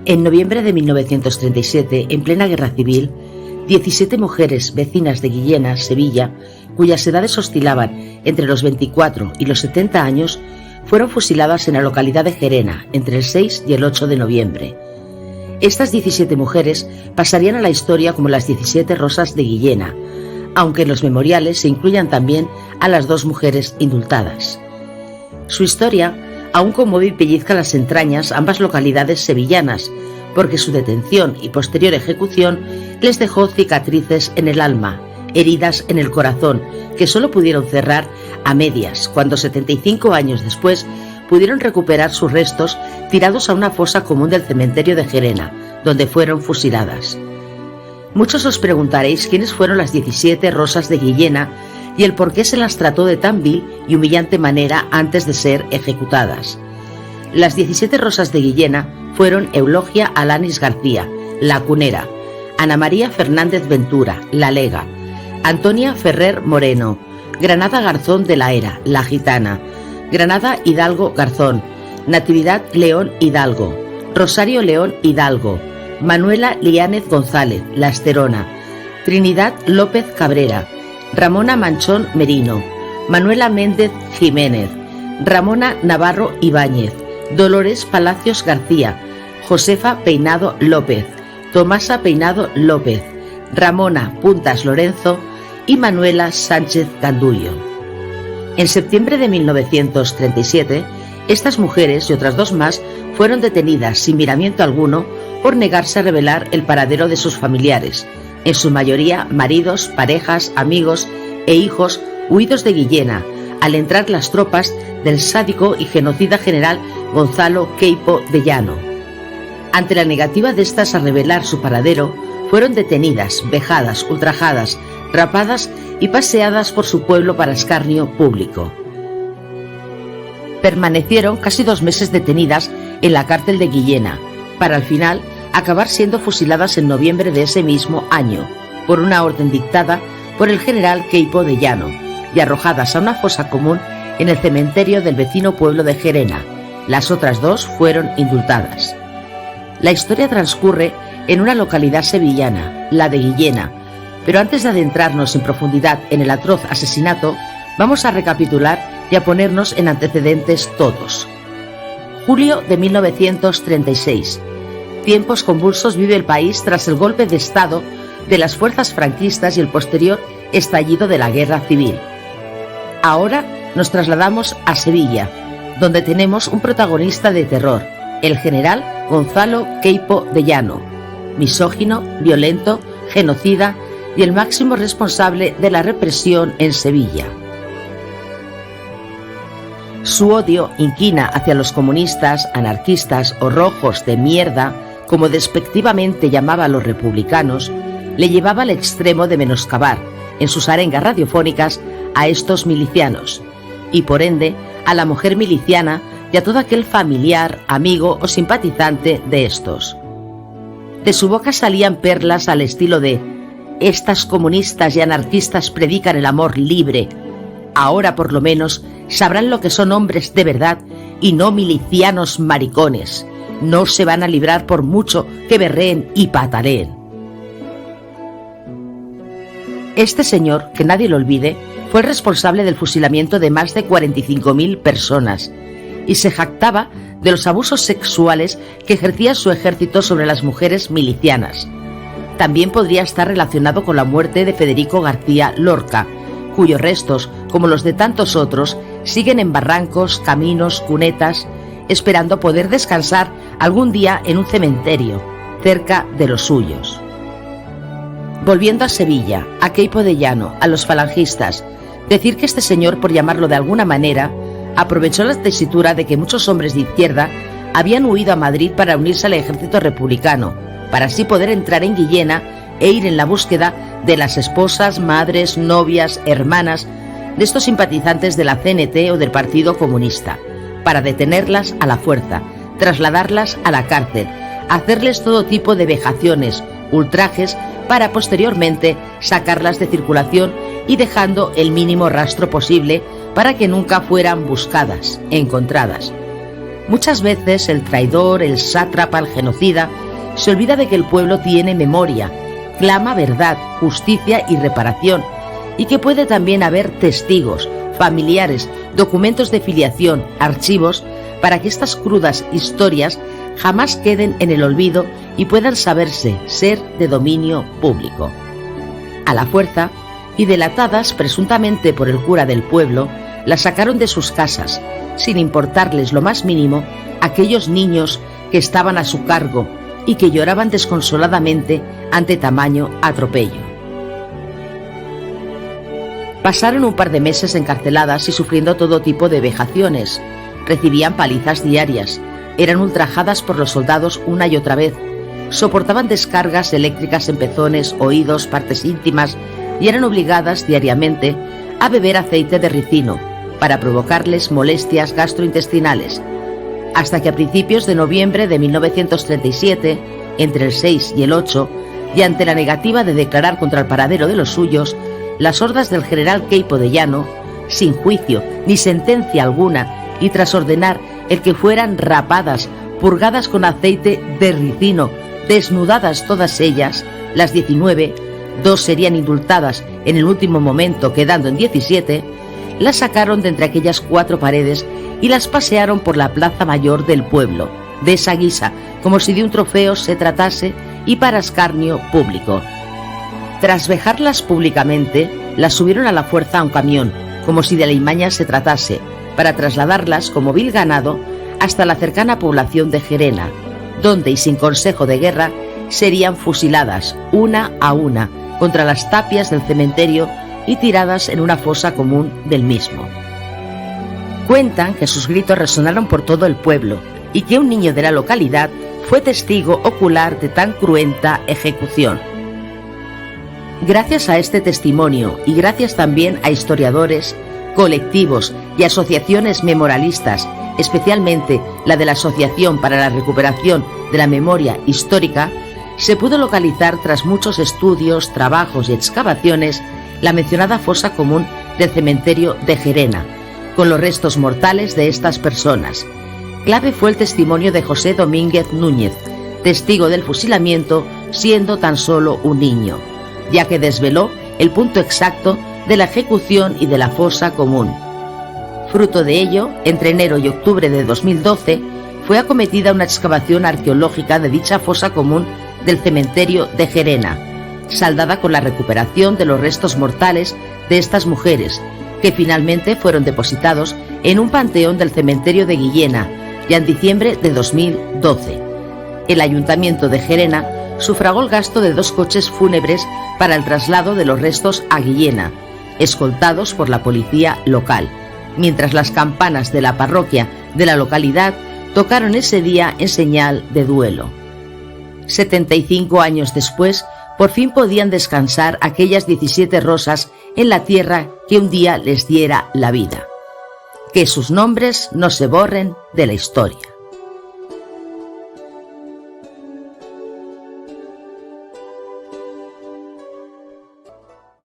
En noviembre de 1937, en plena guerra civil, 17 mujeres vecinas de Guillena, Sevilla, cuyas edades oscilaban entre los 24 y los 70 años, fueron fusiladas en la localidad de Gerena entre el 6 y el 8 de noviembre. Estas 17 mujeres pasarían a la historia como las 17 Rosas de Guillena, aunque en los memoriales se incluyan también a las 2 mujeres indultadas. Su historia aún conmueve y pellizca las entrañas a ambas localidades sevillanas, porque su detención y posterior ejecución les dejó cicatrices en el alma, heridas en el corazón, que solo pudieron cerrar a medias, cuando 75 años después pudieron recuperar sus restos tirados a una fosa común del cementerio de Gerena, donde fueron fusiladas. Muchos os preguntaréis quiénes fueron las 17 Rosas de Guillena y el por qué se las trató de tan vil y humillante manera antes de ser ejecutadas. Las 17 Rosas de Guillena fueron Eulogia Alanis García, la Cunera; Ana María Fernández Ventura, la Lega; Antonia Ferrer Moreno; Granada Garzón de la Era, la Gitana; Granada Hidalgo Garzón; Natividad León Hidalgo; Rosario León Hidalgo; Manuela Liánez González, la Esterona; Trinidad López Cabrera; Ramona Manchón Merino; Manuela Méndez Jiménez; Ramona Navarro Ibáñez; Dolores Palacios García; Josefa Peinado López; Tomasa Peinado López; Ramona Puntas Lorenzo y Manuela Sánchez Gandullo. En septiembre de 1937, estas mujeres y otras 2 más fueron detenidas sin miramiento alguno por negarse a revelar el paradero de sus familiares, en su mayoría maridos, parejas, amigos e hijos huidos de Guillena, al entrar las tropas del sádico y genocida general Gonzalo Queipo de Llano. Ante la negativa de estas a revelar su paradero, fueron detenidas, vejadas, ultrajadas, rapadas y paseadas por su pueblo para escarnio público. Permanecieron casi 2 meses detenidas en la cárcel de Guillena, para al final acabar siendo fusiladas en noviembre de ese mismo año, por una orden dictada por el general Queipo de Llano, y arrojadas a una fosa común en el cementerio del vecino pueblo de Gerena. Las otras 2 fueron indultadas. La historia transcurre en una localidad sevillana, la de Guillena, pero antes de adentrarnos en profundidad en el atroz asesinato, vamos a recapitular y a ponernos en antecedentes todos. Julio de 1936. Tiempos convulsos vive el país tras el golpe de Estado de las fuerzas franquistas y el posterior estallido de la guerra civil. Ahora nos trasladamos a Sevilla, donde tenemos un protagonista de terror, el general Gonzalo Queipo de Llano, misógino, violento, genocida y el máximo responsable de la represión en Sevilla. Su odio inquina hacia los comunistas, anarquistas o rojos de mierda, como despectivamente llamaba a los republicanos, le llevaba al extremo de menoscabar, en sus arengas radiofónicas, a estos milicianos, y por ende a la mujer miliciana y a todo aquel familiar, amigo o simpatizante de estos. De su boca salían perlas al estilo de: estas comunistas y anarquistas predican el amor libre. Ahora por lo menos sabrán lo que son hombres de verdad y no milicianos maricones. No se van a librar por mucho que berreen y pataleen. Este señor, que nadie lo olvide, fue el responsable del fusilamiento de más de 45.000 personas y se jactaba de los abusos sexuales que ejercía su ejército sobre las mujeres milicianas. También podría estar relacionado con la muerte de Federico García Lorca, cuyos restos, como los de tantos otros, siguen en barrancos, caminos, cunetas, esperando poder descansar algún día en un cementerio, cerca de los suyos. Volviendo a Sevilla, a Queipo de Llano, a los falangistas, decir que este señor, por llamarlo de alguna manera, aprovechó la tesitura de que muchos hombres de izquierda habían huido a Madrid para unirse al ejército republicano, para así poder entrar en Guillena e ir en la búsqueda de las esposas, madres, novias, hermanas de estos simpatizantes de la CNT o del Partido Comunista, para detenerlas a la fuerza, trasladarlas a la cárcel, hacerles todo tipo de vejaciones, ultrajes, para posteriormente sacarlas de circulación y dejando el mínimo rastro posible para que nunca fueran buscadas, encontradas. Muchas veces el traidor, el sátrapa, el genocida, se olvida de que el pueblo tiene memoria, clama verdad, justicia y reparación, y que puede también haber testigos, familiares, documentos de filiación, archivos, para que estas crudas historias jamás queden en el olvido y puedan saberse ser de dominio público. A la fuerza, y delatadas presuntamente por el cura del pueblo, las sacaron de sus casas, sin importarles lo más mínimo aquellos niños que estaban a su cargo y que lloraban desconsoladamente ante tamaño atropello. Pasaron un par de meses encarceladas y sufriendo todo tipo de vejaciones. Recibían palizas diarias, eran ultrajadas por los soldados una y otra vez, soportaban descargas eléctricas en pezones, oídos, partes íntimas y eran obligadas diariamente a beber aceite de ricino para provocarles molestias gastrointestinales, hasta que a principios de noviembre de 1937, entre el 6 y el 8, y ante la negativa de declarar contra el paradero de los suyos, las hordas del general Queipo de Llano, sin juicio ni sentencia alguna, y tras ordenar el que fueran rapadas, purgadas con aceite de ricino, desnudadas todas ellas, las 19, 2 serían indultadas en el último momento, quedando en 17, las sacaron de entre aquellas 4 paredes y las pasearon por la plaza mayor del pueblo, de esa guisa, como si de un trofeo se tratase y para escarnio público. Tras vejarlas públicamente, las subieron a la fuerza a un camión, como si de alimañas se tratase, para trasladarlas como vil ganado hasta la cercana población de Gerena, donde, y sin consejo de guerra, serían fusiladas una a una contra las tapias del cementerio y tiradas en una fosa común del mismo. Cuentan que sus gritos resonaron por todo el pueblo y que un niño de la localidad fue testigo ocular de tan cruenta ejecución. Gracias a este testimonio y gracias también a historiadores, colectivos y asociaciones memorialistas, especialmente la de la Asociación para la Recuperación de la Memoria Histórica, se pudo localizar tras muchos estudios, trabajos y excavaciones la mencionada fosa común del cementerio de Gerena, con los restos mortales de estas personas. Clave fue el testimonio de José Domínguez Núñez, testigo del fusilamiento siendo tan solo un niño, ya que desveló el punto exacto de la ejecución y de la fosa común. Fruto de ello, entre enero y octubre de 2012, fue acometida una excavación arqueológica de dicha fosa común del cementerio de Gerena, saldada con la recuperación de los restos mortales de estas mujeres, que finalmente fueron depositados en un panteón del cementerio de Guillena, ya en diciembre de 2012. El Ayuntamiento de Gerena sufragó el gasto de 2 coches fúnebres para el traslado de los restos a Guillena, escoltados por la policía local, mientras las campanas de la parroquia de la localidad tocaron ese día en señal de duelo. 75 años después, por fin podían descansar aquellas 17 rosas en la tierra que un día les diera la vida. Que sus nombres no se borren de la historia.